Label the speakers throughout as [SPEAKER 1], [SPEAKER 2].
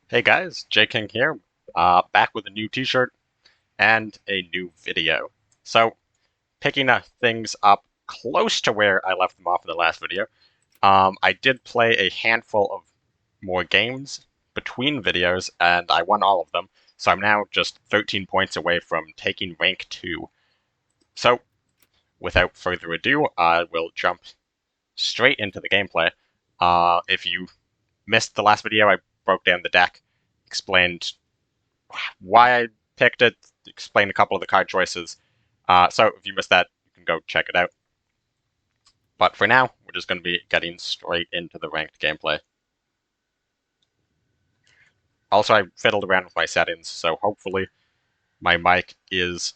[SPEAKER 1] Hey guys, J King here, back with a new t-shirt and a new video. So, picking things up close to where I left them off in the last video, I did play a handful of more games between videos, and I won all of them, so I'm now just 13 points away from taking rank 2. So, without further ado, I will jump straight into the gameplay. If you missed the last video, I broke down the deck, explained why I picked it, explain a couple of the card choices. So if you missed that, you can go check it out. But for now, we're just going to be getting straight into the ranked gameplay. Also, I fiddled around with my settings, so hopefully my mic is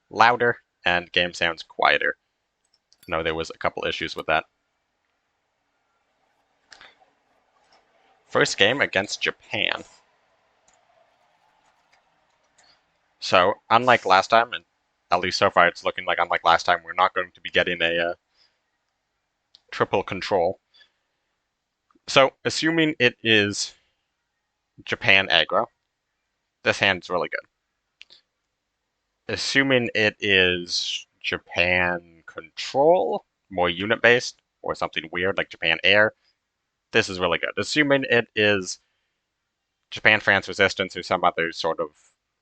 [SPEAKER 1] louder and game sounds quieter. I know there was a couple issues with that. First game against Japan. So, unlike last time, and at least so far it's looking like unlike last time, we're not going to be getting a triple control. So, assuming it is Japan aggro, this hand's really good. Assuming it is Japan control, more unit based, or something weird like Japan air, this is really good. Assuming it is Japan France resistance or some other sort of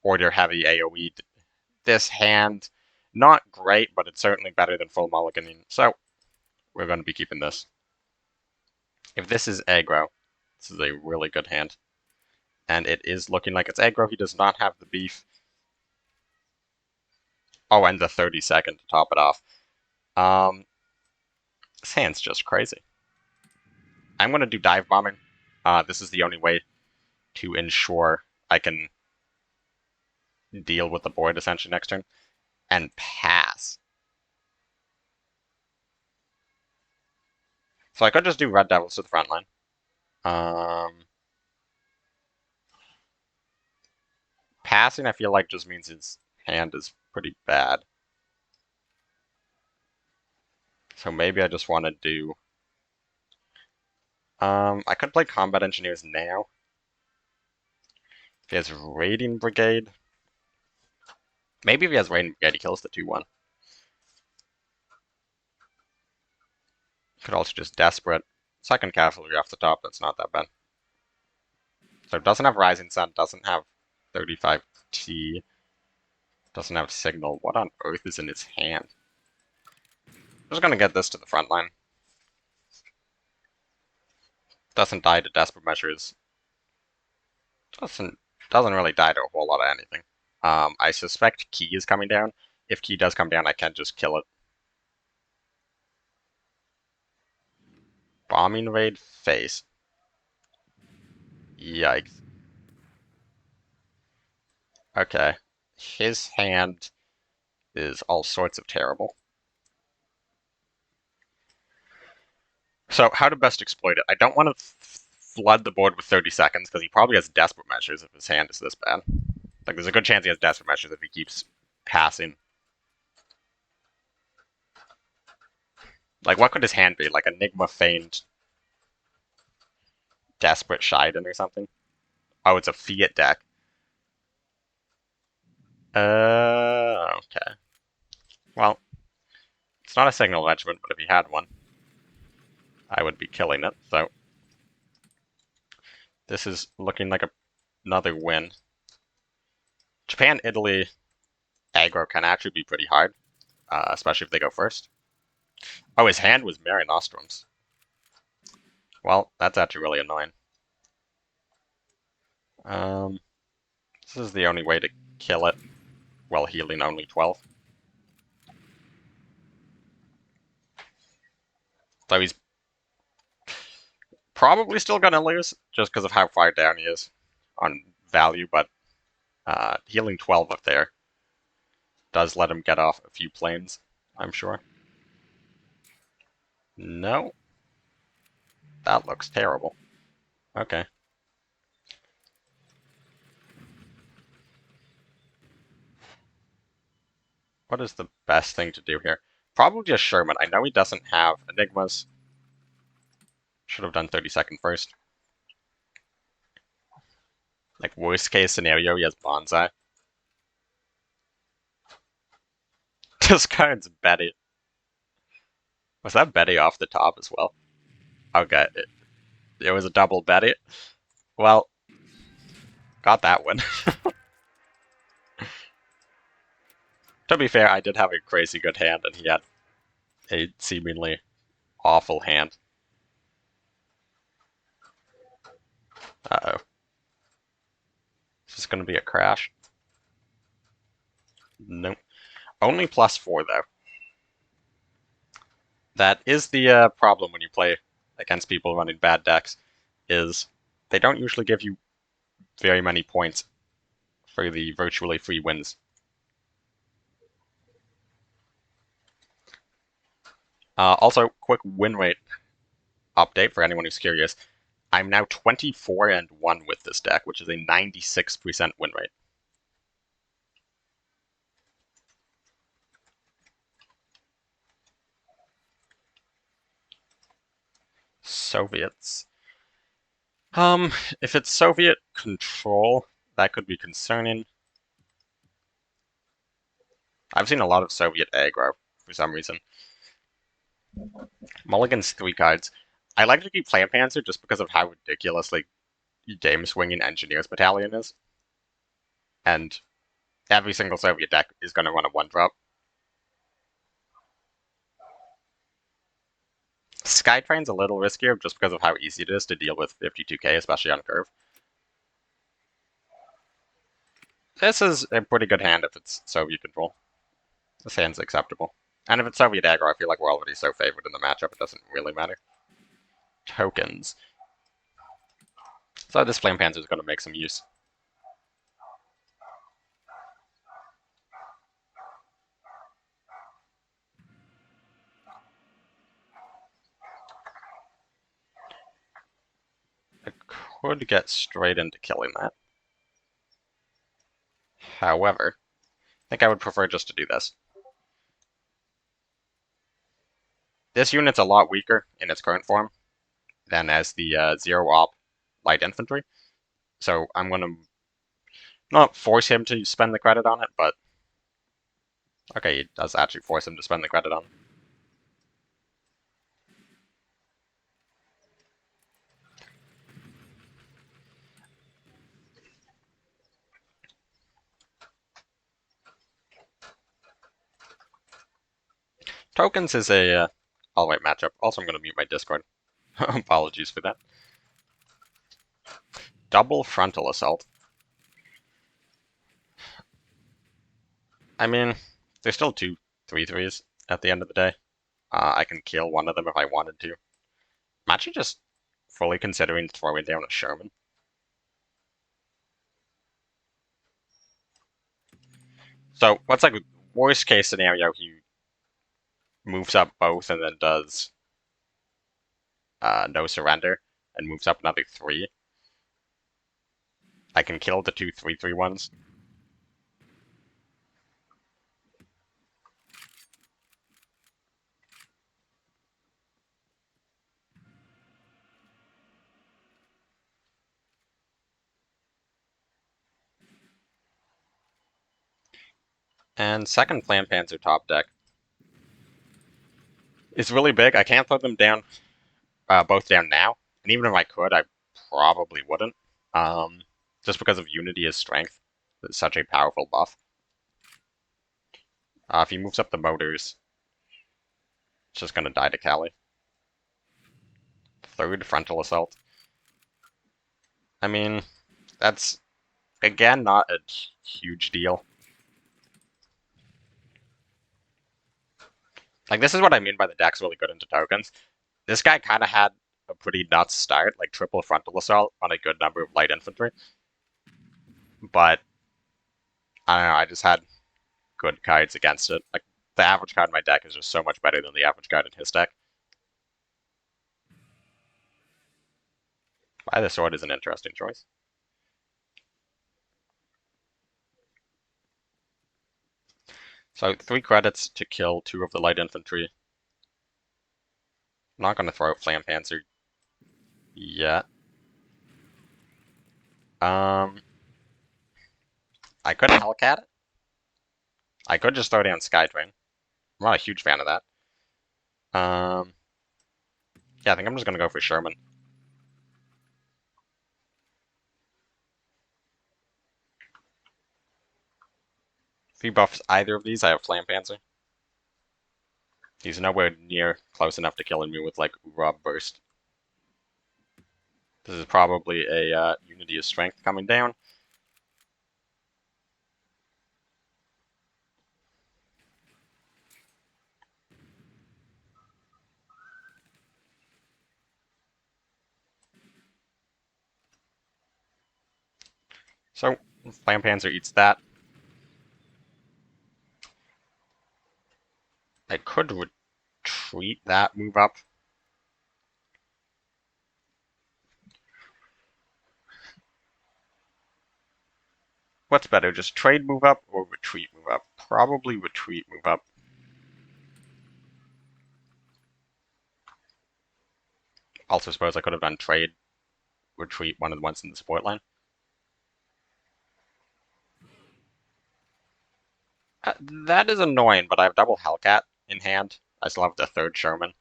[SPEAKER 1] order heavy AoE, this hand, not great, but it's certainly better than full mulliganing, so we're going to be keeping this. If this is aggro, this is a really good hand. And it is looking like it's aggro. He does not have the beef. Oh, and the 30-second to top it off. This hand's just crazy. I'm going to do dive bombing. This is the only way to ensure I can deal with the board essentially next turn. And pass. So I could just do Red Devils to the front line. Passing, I feel like, just means his hand is pretty bad. So maybe I just want to do... I could play Combat Engineers now. If he has Raiding Brigade. Maybe if he has Raiding Brigade, he kills the 2-1. Could also just Desperate. Second Cavalry off the top, that's not that bad. So it doesn't have Rising Sun, doesn't have 35T, doesn't have Signal. What on earth is in his hand? I'm just gonna get this to the front line. Doesn't die to Desperate Measures. Doesn't really die to a whole lot of anything. I suspect Key is coming down. If Key does come down, I can just kill it. Bombing Raid face. Yikes. Okay. His hand is all sorts of terrible. So how to best exploit it? I don't want to flood the board with 30 seconds because he probably has Desperate Measures if his hand is this bad. Like, there's a good chance he has Desperate Measures if he keeps passing. Like, what could his hand be? Like, Enigma Feigned Desperate Shiden or something? Oh, it's a Fiat deck. Okay. Well, it's not a Signal Regiment, but if he had one, I would be killing it, so... This is looking like another win. Japan, Italy, aggro can actually be pretty hard, especially if they go first. Oh, his hand was Mare Nostrums. Well, that's actually really annoying. This is the only way to kill it while healing only 12. So he's probably still going to lose just because of how far down he is on value, but healing 12 up there does let him get off a few planes, I'm sure. No. That looks terrible. Okay. What is the best thing to do here? Probably just Sherman. I know he doesn't have Enigmas. Should have done 30-second first. Like, worst case scenario, he has Bonsai. This card's Betty. Was that Betty off the top as well? Okay, it was a double Betty. Well, got that one. To be fair, I did have a crazy good hand, and he had a seemingly awful hand. Uh-oh. Is this going to be a crash? Nope. Only +4, though. That is the problem when you play against people running bad decks, is they don't usually give you very many points for the virtually free wins. Also, quick win rate update for anyone who's curious. I'm now 24-1 with this deck, which is a 96% win rate. Soviets. If it's Soviet control, that could be concerning. I've seen a lot of Soviet aggro for some reason. Mulligan's 3 cards. I like to keep Flampanzer just because of how ridiculously game swinging Engineers Battalion is. And every single Soviet deck is going to run a 1-drop. Skytrain's a little riskier just because of how easy it is to deal with 52k, especially on curve. This is a pretty good hand if it's Soviet control. This hand's acceptable. And if it's Soviet aggro, I feel like we're already so favored in the matchup, it doesn't really matter. Tokens. So this Flampanzer is going to make some use. I could get straight into killing that. However, I think I would prefer just to do this. This unit's a lot weaker in its current form than as the 0-op light infantry. So I'm going to not force him to spend the credit on it, but okay, it does actually force him to spend the credit on it. Tokens is a all-white matchup. Also, I'm going to mute my Discord. Apologies for that. Double frontal assault. I mean, there's still 2 3/3s at the end of the day. I can kill one of them if I wanted to. I'm actually just fully considering throwing down a Sherman. So, what's like worst case scenario? He moves up both and then does no surrender and moves up another 3. I can kill the 2 3/3 ones. And second Flampanzer top deck is really big. I can't throw them down, both down now. And even if I could, I probably wouldn't. Just because of Unity as strength. It's such a powerful buff. If he moves up the motors, it's just going to die to Kali. Third frontal assault. I mean, that's, again, not a huge deal. Like, this is what I mean by the deck's really good into tokens. This guy kind of had a pretty nuts start, like triple frontal assault on a good number of light infantry. But, I don't know, I just had good cards against it. Like, the average card in my deck is just so much better than the average card in his deck. Buy the sword is an interesting choice. So 3 credits to kill 2 of the light infantry. I'm not going to throw out Flampanzer yet. I could Hellcat it. I could just throw down Skytrain. I'm not a huge fan of that. Yeah, I think I'm just gonna go for Sherman. If he buffs either of these, I have Flam Panzer. He's nowhere near close enough to killing me with, like, Rob Burst. This is probably a Unity of Strength coming down. So, Flam Panzer eats that. I could retreat that, move up. What's better, just trade move up or retreat move up? Probably retreat move up. Also suppose I could have done trade, retreat one of the ones in the support line. That is annoying, but I have double Hellcat in hand. I still have the third Sherman.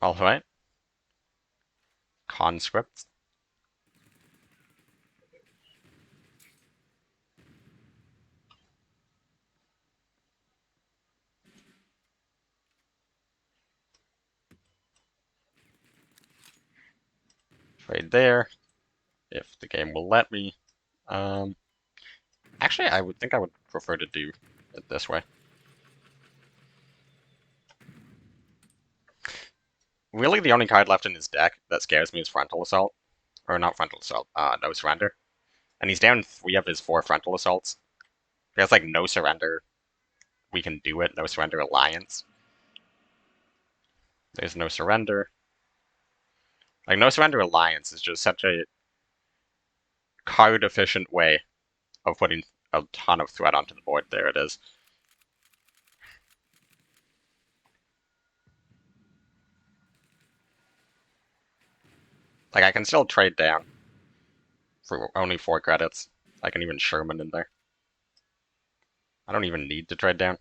[SPEAKER 1] Alright. Conscripts. Trade there, if the game will let me. Actually, I would think I would prefer to do it this way. Really, the only card left in his deck that scares me is Frontal Assault. Or not Frontal Assault, No Surrender. And he's down 3 of his 4 Frontal Assaults. He has, like, No Surrender, We Can Do It, No Surrender Alliance. There's No Surrender. Like, No Surrender Alliance is just such a card-efficient way of putting a ton of threat onto the board. There it is. Like, I can still trade down for only 4 credits. I can even Sherman in there. I don't even need to trade down.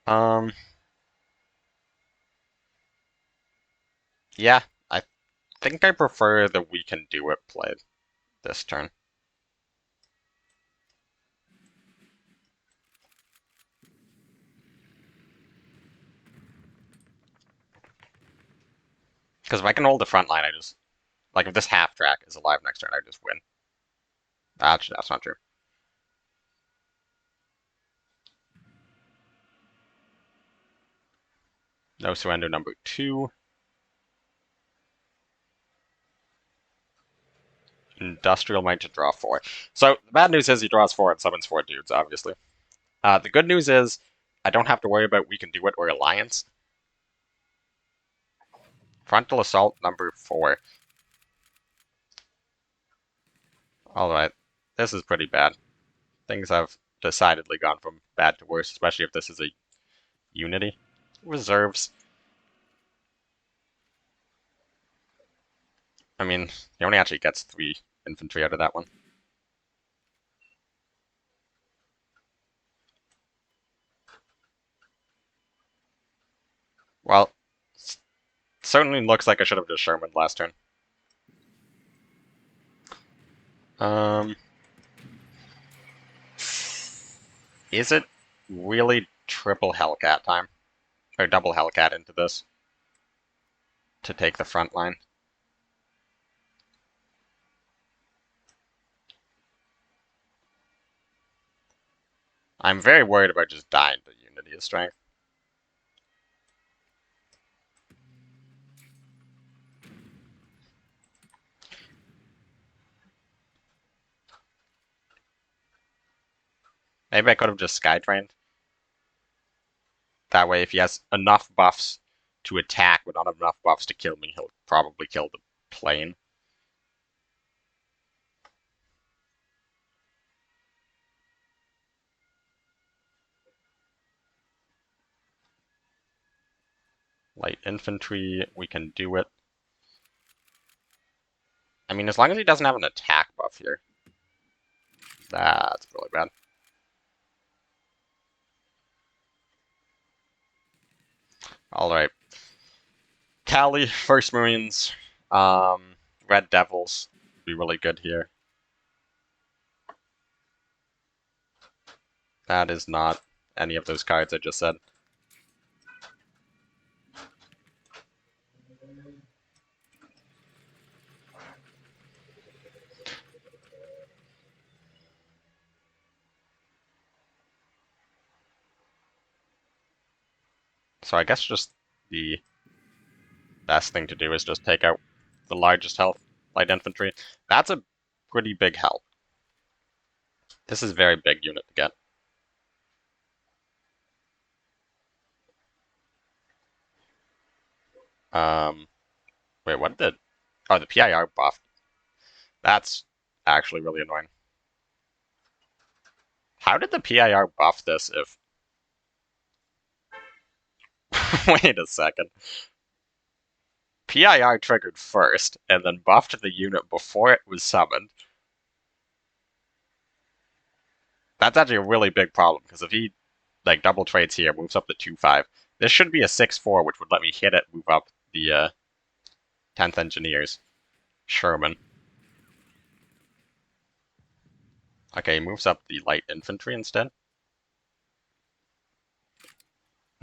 [SPEAKER 1] Um, yeah, I think I prefer the We Can Do It play this turn. Because if I can hold the front line, I just, like, if this half track is alive next turn, I just win. Actually, that's not true. No Surrender number 2. Industrial Might to draw 4. So, the bad news is he draws 4 and summons 4 dudes, obviously. The good news is I don't have to worry about We Can Do It or Alliance. Frontal Assault number 4. Alright, this is pretty bad. Things have decidedly gone from bad to worse, especially if this is a Unity. Reserves. I mean, he only actually gets 3 infantry out of that one. Well, certainly looks like I should have just Sherman last turn. Is it really triple Hellcat time? Or double Hellcat into this? To take the front line? I'm very worried about just dying to Unity of Strength. Maybe I could have just Skytrained. That way, if he has enough buffs to attack, but not enough buffs to kill me, he'll probably kill the plane. Light infantry, we can do it. I mean, as long as he doesn't have an attack buff here. That's really bad. Alright. Cali, First Marines, Red Devils would be really good here. That is not any of those cards I just said. So I guess just the best thing to do is just take out the largest health light infantry. That's a pretty big help. This is a very big unit to get. Wait, what did... Oh, the PIR buff. That's actually really annoying. How did the PIR buff this if... Wait a second. PIR triggered first, and then buffed the unit before it was summoned. That's actually a really big problem, because if he like double trades here, moves up to 2-5, this should be a 6-4, which would let me hit it, move up the 10th Engineers. Sherman. Okay, he moves up the light infantry instead.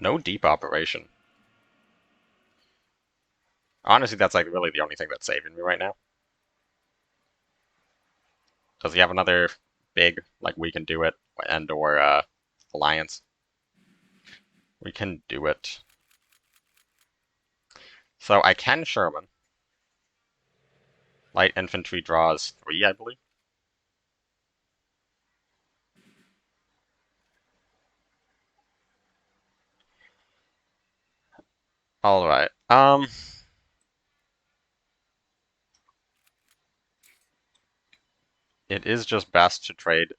[SPEAKER 1] No deep operation. Honestly, that's like really the only thing that's saving me right now. Does he have another big, like, we can do it, and or alliance? We can do it. So I can Sherman. Light infantry draws 3, I believe. Alright. It is just best to trade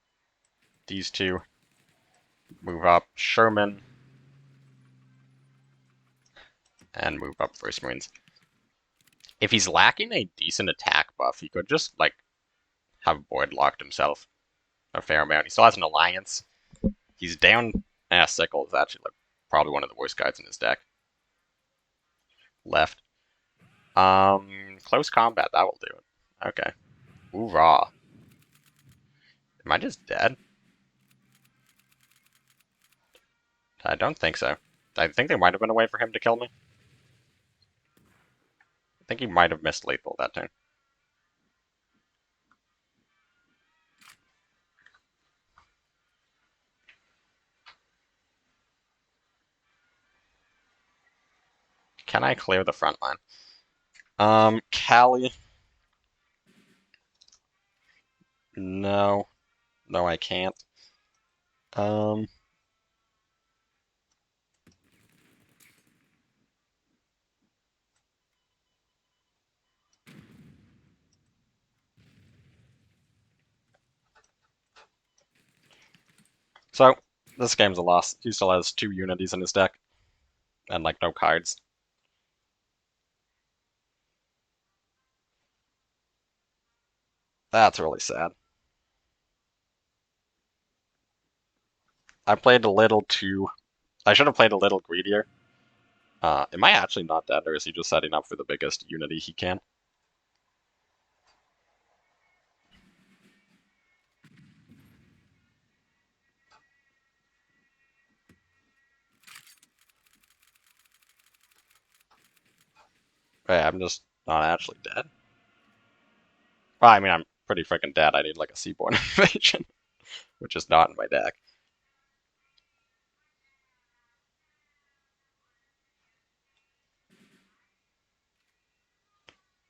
[SPEAKER 1] these two. Move up Sherman. And move up First Marines. If he's lacking a decent attack buff, he could just, like, have Boyd locked himself a fair amount. He still has an alliance. He's down. Sickle is actually like probably one of the worst cards in his deck. Left. Close combat, that will do it. Okay. Hoorah. Am I just dead? I don't think so. I think there might have been a way for him to kill me. I think he might have missed lethal that turn. Can I clear the front line? Cali. No. No, I can't. So, this game's a loss. He still has 2 unities in his deck. And, like, no cards. That's really sad. I played a little too... I should have played a little greedier. Am I actually not dead, or is he just setting up for the biggest unity he can? Hey, I'm just not actually dead. Well, I mean, I'm pretty freaking dead. I need like a Seaborn Invasion, which is not in my deck.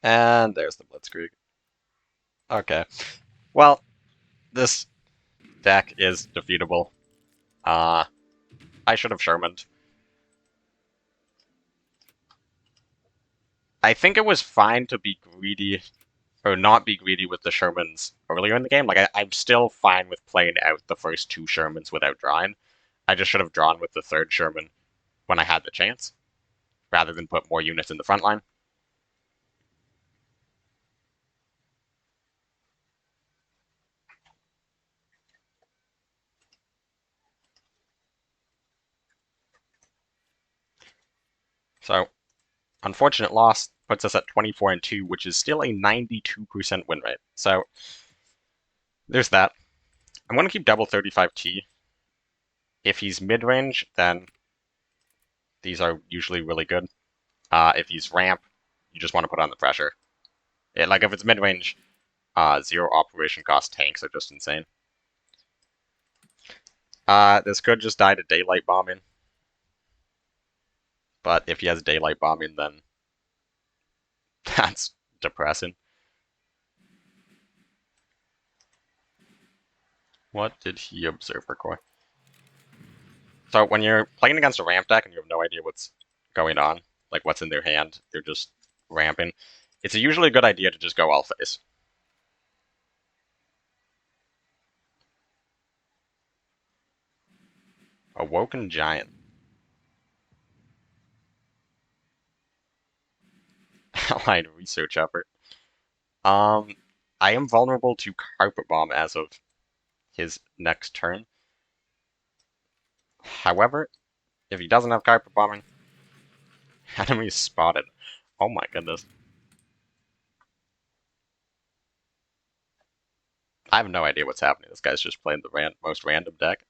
[SPEAKER 1] And there's the Blitzkrieg. Okay. Well, this deck is defeatable. I should have Shermaned. I think it was fine to be greedy, or not be greedy with the Shermans earlier in the game. Like, I'm still fine with playing out the first 2 Shermans without drawing. I just should have drawn with the 3rd Sherman when I had the chance. rather than put more units in the front line. So, unfortunate loss puts us at 24-2, which is still a 92% win rate. So, there's that. I'm going to keep double 35T. If he's mid-range, then these are usually really good. If he's ramp, you just want to put on the pressure. Like if it's mid-range, 0 operation cost tanks are just insane. This could just die to daylight bombing. But if he has daylight bombing, then that's depressing. What did he observe for core? So when you're playing against a ramp deck and you have no idea what's going on, like what's in their hand, they're just ramping, it's usually a good idea to just go all face. Awoken Giant. Allied research effort. I am vulnerable to Carpet Bomb as of his next turn. However, if he doesn't have Carpet Bombing, enemy spotted. Oh my goodness. I have no idea what's happening. This guy's just playing the most random deck.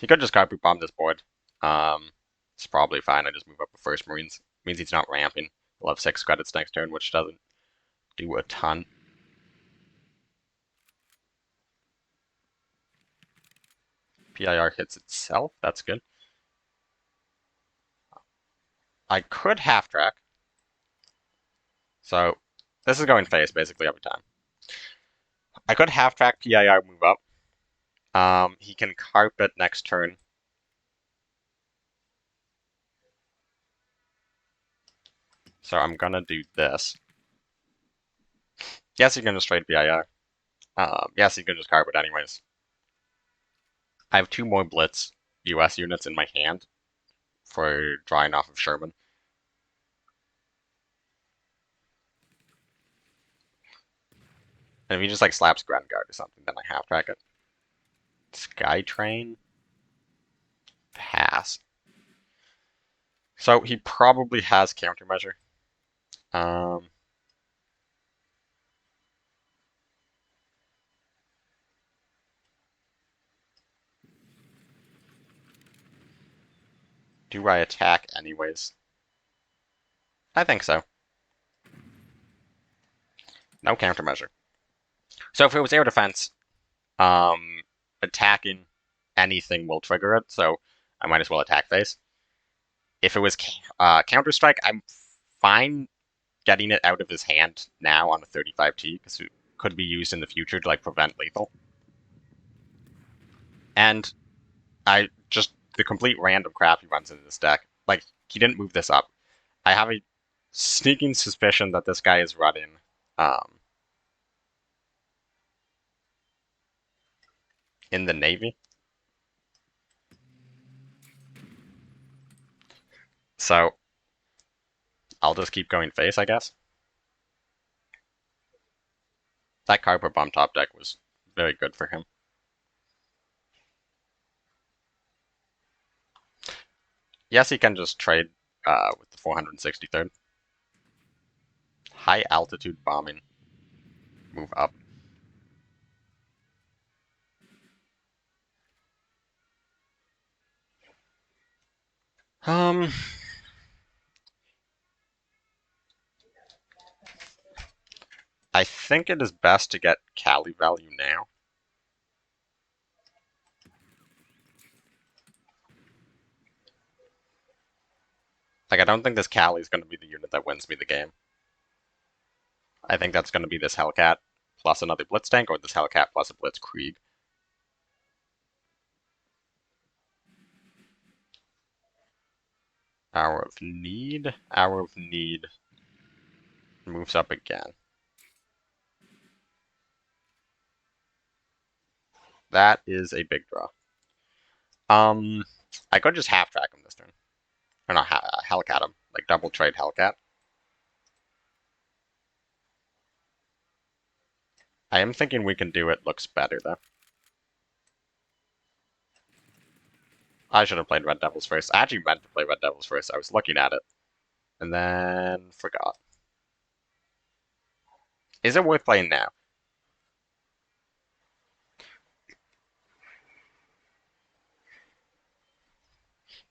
[SPEAKER 1] He could just Carpet Bomb this board. It's probably fine. I just move up with First Marines. Means he's not ramping. He'll have 6 credits next turn, which doesn't do a ton. PIR hits itself. That's good. I could half track. So this is going face basically every time. I could half track PIR move up. He can carpet next turn. So I'm gonna do this. Yes, you can just trade PIR. Yes, you can just carpet anyways. I have 2 more Blitz US units in my hand for drawing off of Sherman. And if he just like slaps Grand Guard or something, then I half track it. Skytrain? Pass. So he probably has countermeasure. Do I attack anyways? I think so. No countermeasure. So if it was air defense, attacking anything will trigger it, so I might as well attack face. If it was counter strike, I'm fine getting it out of his hand now on a 35T because it could be used in the future to like prevent lethal. And I just the complete random crap he runs into this deck. Like he didn't move this up. I have a sneaking suspicion that this guy is running in the Navy. So I'll just keep going face, I guess. That Carpet Bomb top deck was very good for him. Yes, he can just trade with the 463rd. High altitude bombing. Move up. Um, I think it is best to get Cali value now. Like, I don't think this Cali is going to be the unit that wins me the game. I think that's going to be this Hellcat plus another Blitz tank, or this Hellcat plus a Blitzkrieg. Hour of Need. Hour of Need moves up again. That is a big draw. I could just half track him this turn. Or not Hellcat, like double trade Hellcat. I am thinking we can do it. Looks better though. I should have played Red Devils first. I actually meant to play Red Devils first. I was looking at it and then forgot. Is it worth playing now?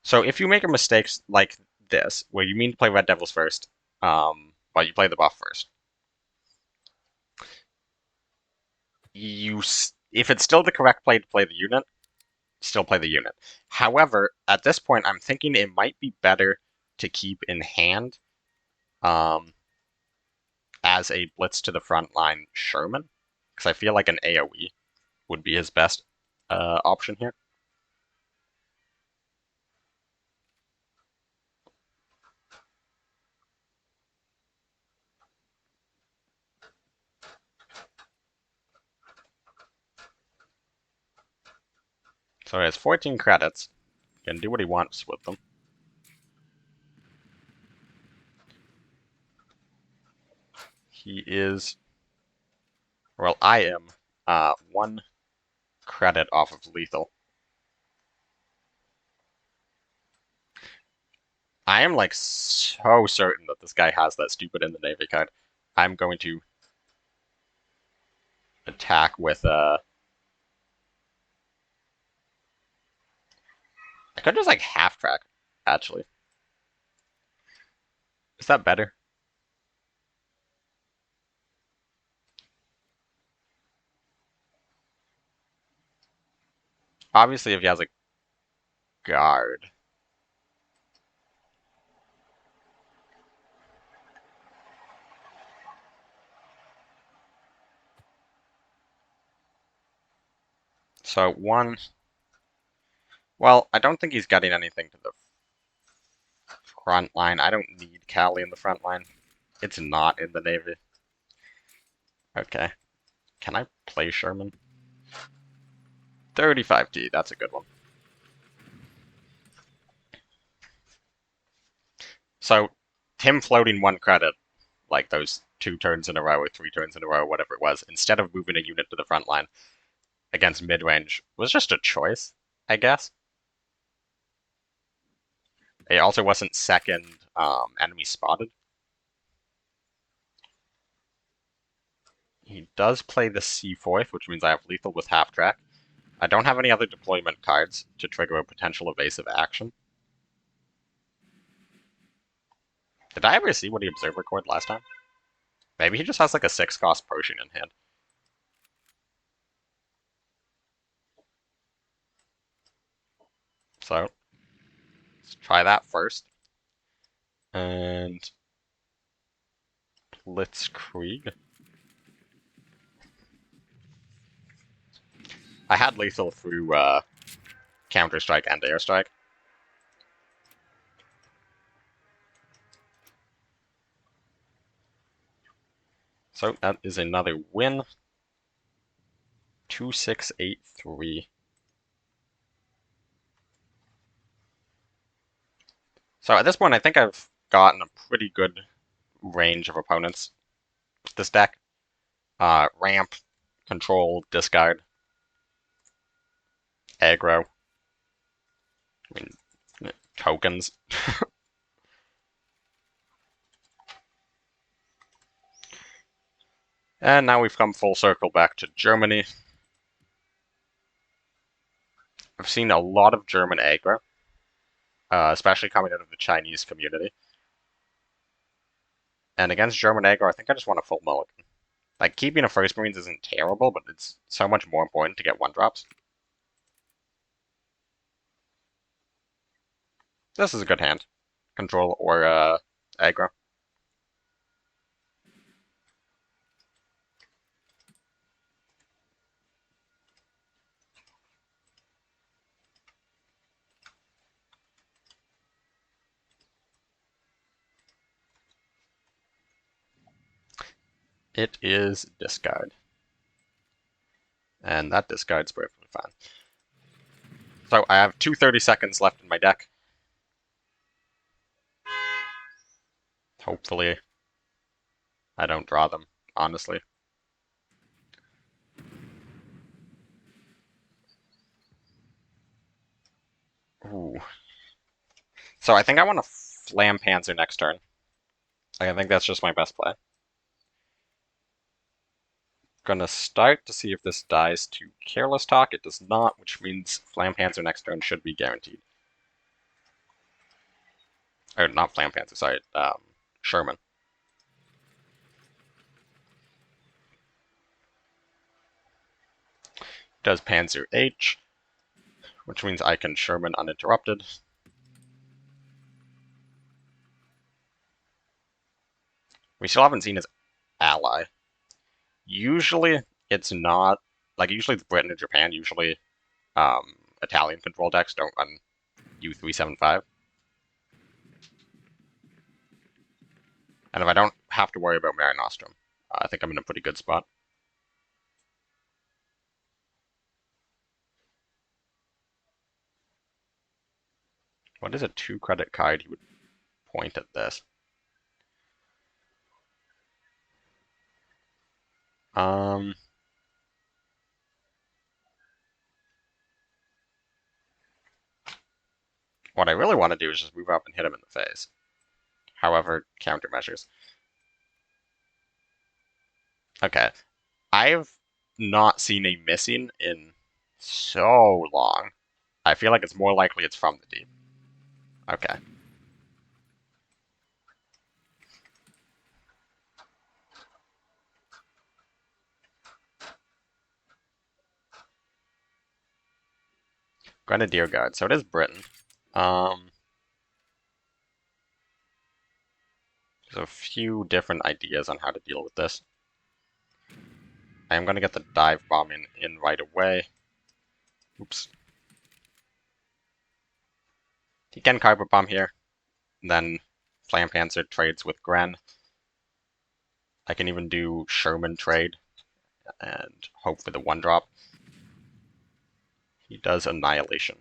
[SPEAKER 1] So if you make a mistake like this, where you mean to play Red Devils first, but you play the buff first, if it's still the correct play to play the unit, still play the unit. However, at this point, I'm thinking it might be better to keep in hand um, as a blitz to the front line Sherman, because I feel like an AoE would be his best option here. So he has 14 credits. He can do what he wants with them. He is, well, I am 1 credit off of lethal. I am like so certain that this guy has that stupid in the Navy card. I'm going to attack with I could just like half track, actually. Is that better? Obviously if he has a guard. So 1. Well, I don't think he's getting anything to the front line. I don't need Cali in the front line. It's not in the Navy. Okay. Can I play Sherman? 35D, that's a good one. So, him floating 1 credit, like those 2 turns in a row or 3 turns in a row, whatever it was, instead of moving a unit to the front line against mid-range, was just a choice, I guess. It also wasn't second enemy spotted. He does play the C4th, which means I have lethal with half track. I don't have any other deployment cards to trigger a potential evasive action. Did I ever see what he observer cored last time? Maybe he just has like a 6-cost potion in hand. So, let's try that first. And Blitzkrieg. I had lethal through Counter-Strike and Airstrike. So that is another win. 2683. So at this point, I think I've gotten a pretty good range of opponents with this deck. Ramp, control, discard, aggro. I mean, tokens. And now we've come full circle back to Germany. I've seen a lot of German aggro, especially coming out of the Chinese community. And against German aggro, I think I just want a full mulligan. Like, keeping a First Marines isn't terrible, but it's so much more important to get 1-drops. This is a good hand. Control or aggro. It is discard. And that discard's perfectly fine. So I have 2 30 seconds left in my deck. Hopefully, I don't draw them, honestly. Ooh. So I think I want to Flam Panzer next turn. I think that's just my best play. Gonna start to see if this dies to Careless Talk. It does not, which means Flam Panzer next turn should be guaranteed. Or not Flam Panzer, sorry, Sherman. Does Panzer H, which means I can Sherman uninterrupted. We still haven't seen his ally. Usually, it's not, like, usually it's Britain and Japan. Usually, Italian control decks don't run U375. And if I don't have to worry about Mare Nostrum, I think I'm in a pretty good spot. What is a 2-credit card he would point at this? What I really want to do is just move up and hit him in the face. However, countermeasures. Okay. I've not seen a missing in so long. I feel like it's more likely it's from the deep. Okay. Grenadier Guard. So it is Britain. There's a few different ideas on how to deal with this. I am going to get the dive bomb in right away. Oops. He can carpet bomb here. Then Flam Panzer trades with Gren. I can even do Sherman trade and hope for the 1-drop. He does Annihilation.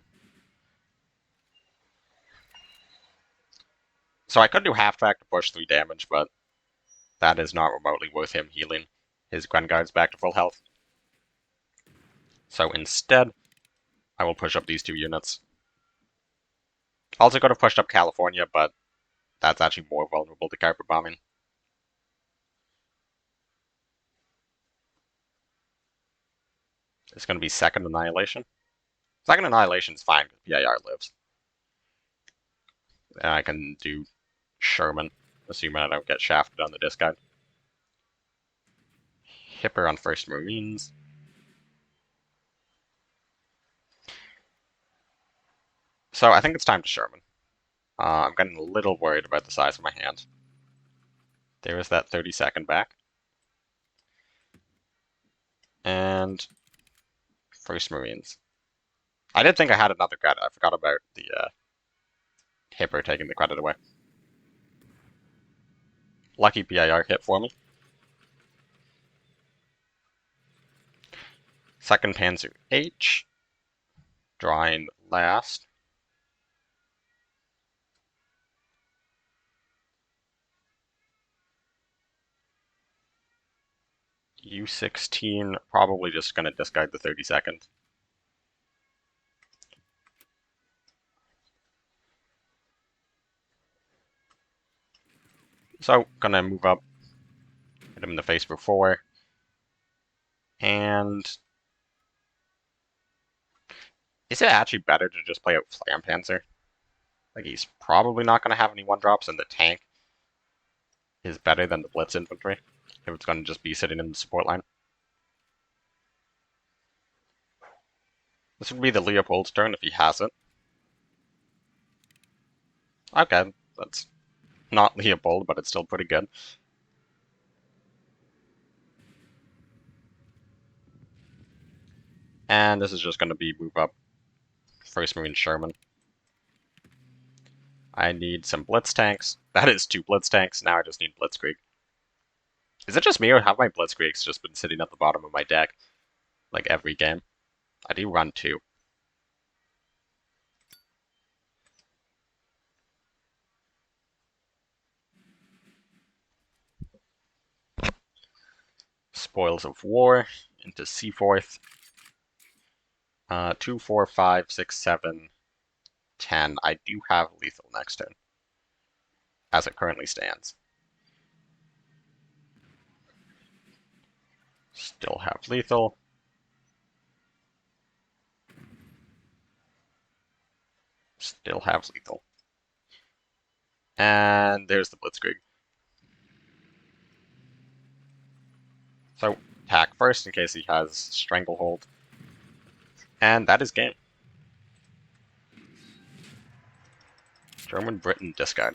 [SPEAKER 1] So I could do half track to push 3 damage, but that is not remotely worth him healing his Gren Guards back to full health. So instead, I will push up these 2 units. Also could have pushed up California, but that's actually more vulnerable to carpet bombing. It's going to be second Annihilation. Second Annihilation is fine because PIR lives. And I can do Sherman, assuming I don't get shafted on the discard. Hipper on First Marines. So I think it's time to Sherman. I'm getting a little worried about the size of my hand. There is that 30-second back. And First Marines. I did think I had another credit. I forgot about the Hipper taking the credit away. Lucky PIR hit for me. Second Panzer H. Drawing last. U16, probably just going to discard the 30-second. So, gonna move up, hit him in the face before, and is it actually better to just play out Flam Panzer? Like, he's probably not gonna have any 1-drops, and the tank is better than the Blitz infantry, if it's gonna just be sitting in the support line. This would be the Leopold's turn if he has it. Okay, that's not Leopold, but it's still pretty good. And this is just going to be move up First Marine Sherman. I need some Blitz tanks. That is 2 Blitz tanks. Now I just need Blitzkrieg. Is it just me, or have my Blitzkriegs just been sitting at the bottom of my deck like every game? I do run 2. Spoils of War into Seaforth. 2, 4, 5, 6, 7, 10. I do have lethal next turn, as it currently stands. Still have lethal. Still have lethal. And there's the Blitzkrieg. So, attack first in case he has Stranglehold. And that is game. German Britain discard.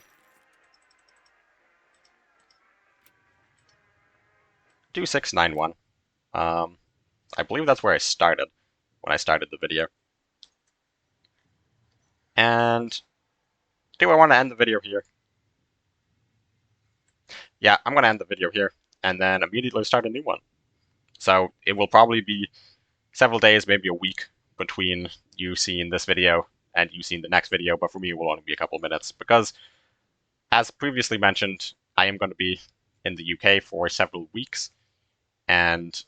[SPEAKER 1] 2691. I believe that's where I started when I started the video. And do I want to end the video here? Yeah, I'm going to end the video here and then immediately start a new one. So it will probably be several days, maybe a week between you seeing this video and you seeing the next video, but for me it will only be a couple minutes because, as previously mentioned, I am going to be in the UK for several weeks, and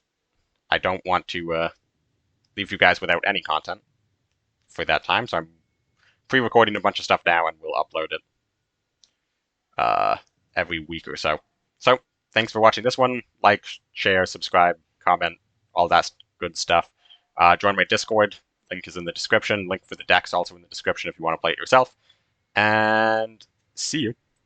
[SPEAKER 1] I don't want to leave you guys without any content for that time, so I'm pre-recording a bunch of stuff now and we'll upload it every week or so. So, thanks for watching this one. Like, share, subscribe, comment, all that good stuff. Join my Discord. Link is in the description. Link for the deck's also in the description if you want to play it yourself. And see you.